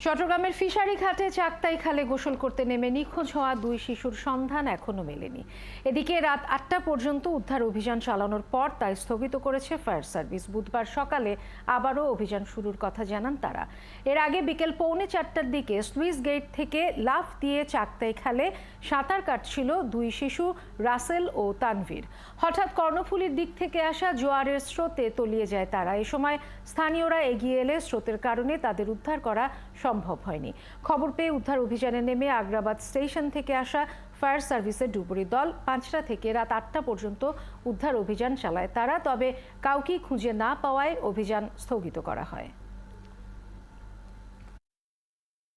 চট্টগ্রামের ফিশারি ঘাটে চাকতাই খালে গোসল করতে নেমে নিখোঁজ হওয়া দুই শিশুর সন্ধান এখনো মেলেনি। এদিকে রাত ৮টা পর্যন্ত উদ্ধার অভিযান চালানোর পর তা স্থগিত করেছে ফায়ার সার্ভিস। বুধবার সকালে আবারও অভিযান শুরুর কথা জানান তারা। এর আগে বিকেল 3:45টার দিকে স্লুইস গেট থেকে লাফ দিয়ে চাকতাই খালে সাঁতার কাটছিল দুই শিশু রাসেল ও তানভীর। হঠাৎ কর্ণফুলীর দিক থেকে আসা জোয়ারের স্রোতে তলিয়ে যায় তারা। এ সময় স্থানীয়রা এগিয়ে এলে স্রোতের কারণে তাদের উদ্ধার করা সম্ভব হয়নি। খবর পেয়ে উদ্ধার অভিযানে নেমে আগ্রাবাদ স্টেশন থেকে আসা ফায়ার সার্ভিসের ডুবুরি দল 5টা থেকে রাত 8টা পর্যন্ত উদ্ধার অভিযান চালায় তারা। তবে কাউকেই খুঁজে না পাওয়ায় অভিযান স্থগিত করা হয়।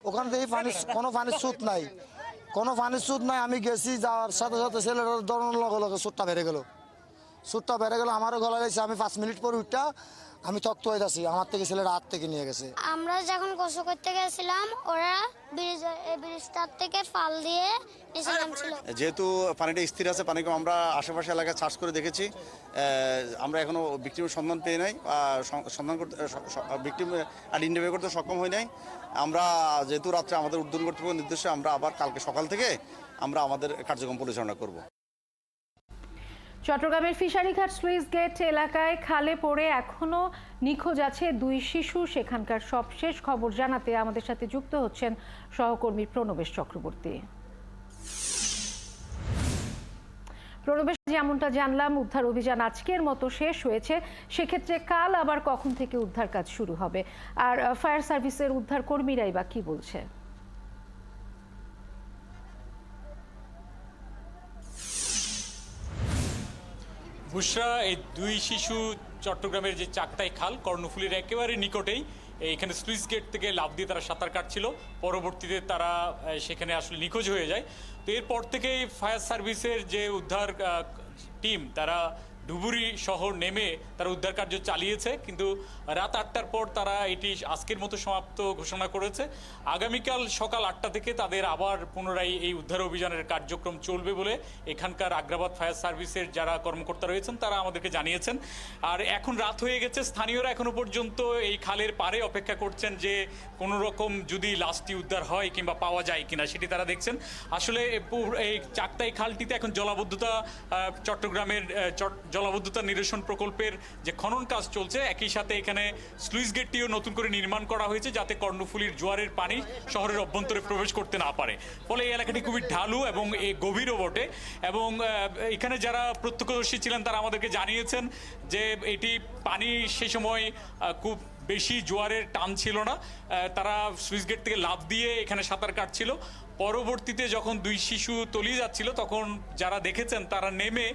ওখান থেকে কোনো পানির স্রোত নাই, আমি গেছি, যাওয়ার সাথে সাথে ছেলেটা দৌড়ানোর লগে লগে স্রোতটা বেড়ে গেল, আমারও গলা গেছে। আমি 5 মিনিট পর উঠটা আমি তক্ত হয়ে যাচ্ছি, আমার থেকে ছেলেরা হাত থেকে নিয়ে গেছে। আমরা যখন গোসল করতে গেছিলাম ওরা ব্রিজটার থেকে ফাল দিয়ে নিচে নামছিল। যেহেতু পানিটা স্থির আছে, পানিকে আমরা আশেপাশে এলাকায় সার্চ করে দেখেছি, আমরা এখনো ভিকটিমের সন্ধান পেয়ে নাই, সন্ধান করতে ভিকটিম আইডেন্টিফাই করতে সক্ষম হই নাই। আমরা যেহেতু রাত্রে আমাদের ঊর্ধ্বতন কর্তৃপক্ষের নির্দেশে আমরা আবার কালকে সকাল থেকে আমরা আমাদের কার্যক্রম পরিচালনা করব। চট্টগ্রামের ফিশারিঘাট স্লুইস গেট এলাকায় খালে পড়ে এখনো নিখোঁজ আছে দুই শিশু। সেখানকার সবশেষ খবর জানাতে আমাদের সাথে যুক্ত হচ্ছেন সহকর্মী প্রণবেশ চক্রবর্তী। প্রণবেশ, যেমনটা জানলাম উদ্ধার অভিযান আজকের মতো শেষ হয়েছে, সেক্ষেত্রে কাল আবার কখন থেকে উদ্ধার কাজ শুরু হবে? আর ফায়ার সার্ভিসের উদ্ধার কর্মীরাই বা কি বলছে? বুশরা, এই দুই শিশু চট্টগ্রামের যে চাকতাই খাল কর্ণফুলীর একেবারে নিকটেই এখানে স্লুইস গেট থেকে লাফ দিয়ে তারা সাঁতার কাটছিল। পরবর্তীতে তারা সেখানে আসলে নিখোঁজ হয়ে যায়। তো এরপর থেকেই ফায়ার সার্ভিসের যে উদ্ধার টিম তারা ডুবুরি শহর নেমে তারা উদ্ধার কার্য চালিয়েছে, কিন্তু রাত 8টার পর তারা এটি আজকের মতো সমাপ্ত ঘোষণা করেছে। আগামীকাল সকাল 8টা থেকে তাদের আবার পুনরায় এই উদ্ধার অভিযানের কার্যক্রম চলবে বলে এখানকার আগ্রাবাদ ফায়ার সার্ভিসের যারা কর্মকর্তা রয়েছেন তারা আমাদেরকে জানিয়েছেন। আর এখন রাত হয়ে গেছে, স্থানীয়রা এখনো পর্যন্ত এই খালের পাড়ে অপেক্ষা করছেন যে কোনো রকম যদি লাশটি উদ্ধার হয় কিংবা পাওয়া যায় কিনা সেটি তারা দেখছেন। আসলে এই চাকতাই খালটিতে এখন জলাবদ্ধতা, চট্টগ্রামের জলাবদ্ধতা নিরসন প্রকল্পের যে খনন কাজ চলছে, একই সাথে এখানে স্লুইস গেটটিও নতুন করে নির্মাণ করা হয়েছে যাতে কর্ণফুলীর জোয়ারের পানি শহরের অভ্যন্তরে প্রবেশ করতে না পারে। ফলে এই এলাকাটি খুবই ঢালু এবং গভীরও বটে। এবং এখানে যারা প্রত্যক্ষদর্শী ছিলেন তারা আমাদেরকে জানিয়েছেন যে এটি পানি সেই সময় খুব বেশি জোয়ারের টান ছিল না, তারা সুইচ গেট থেকে লাফ দিয়ে এখানে সাঁতার কাটছিল। পরবর্তীতে যখন দুই শিশু তলিয়ে যাচ্ছিল তখন যারা দেখেছেন তারা নেমে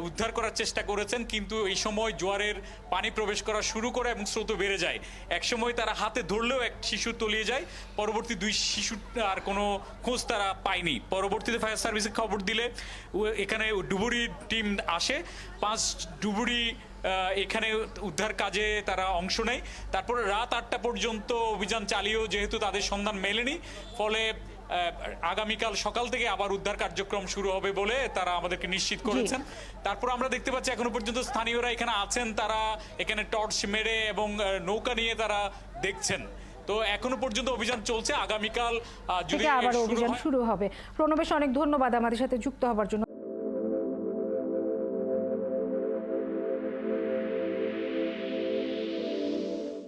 উদ্ধার করার চেষ্টা করেছেন, কিন্তু এই সময় জোয়ারের পানি প্রবেশ করা শুরু করে এবং স্রোত বেড়ে যায়। একসময় তারা হাতে ধরলেও এক শিশু তলিয়ে যায়। পরবর্তী দুই শিশুর আর কোনো খোঁজ তারা পায়নি। পরবর্তীতে ফায়ার সার্ভিসে খবর দিলে এখানে ডুবুরি টিম আসে, 5 ডুবুরি এখানে উদ্ধার কাজে তারা অংশ নেয়। তারপরে রাত 8টা পর্যন্ত অভিযান চালিয়েও যেহেতু তাদের সন্ধান মেলেনি, ফলে আগামীকাল সকাল থেকে আবার উদ্ধার কার্যক্রম শুরু হবে বলে তারা আমাদেরকে নিশ্চিত করেছেন। তারপর আমরা দেখতে পাচ্ছি এখনো পর্যন্ত স্থানীয়রা এখানে আছেন, তারা এখানে টর্চ মেরে এবং নৌকা নিয়ে তারা দেখছেন। তো এখনো পর্যন্ত অভিযান চলছে, আগামীকাল যদি আবার অভিযান শুরু হবে। প্রণবেশ, অনেক ধন্যবাদ আমাদের সাথে যুক্ত হবার জন্য।